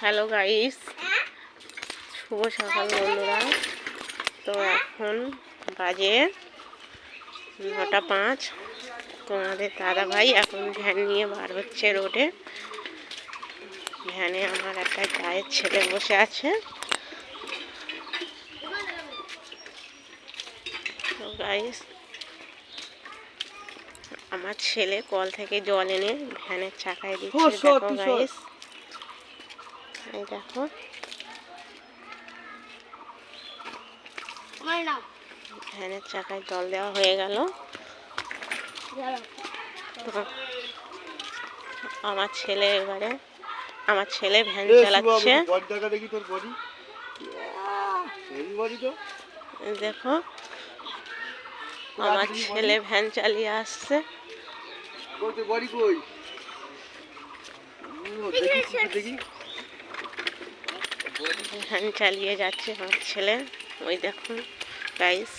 Hello guys, শুভ সকাল বন্ধুরা। তো এখন বাজে 9:05। তোমাদের দাদা ভাই এখন ভ্যান নিয়ে বার হচ্ছে রোডে। ভ্যানে আমার একটা গায়ের ছেলে বসে আছে। তো গাইস, আমার ছেলে কল থেকে জল এনে ভ্যানের চাকায় দিচ্ছে। দেখো গাইস, এই দেখো ভ্যানের চাকায় জল দেওয়া হয়ে গেল। আমার ছেলে ভ্যান চালাচ্ছে। দেখো আমার ছেলে ভ্যান চালিয়ে আসছে। ভ্যান চালিয়ে যাচ্ছে আমার ছেলে। ওই দেখুন গাইস।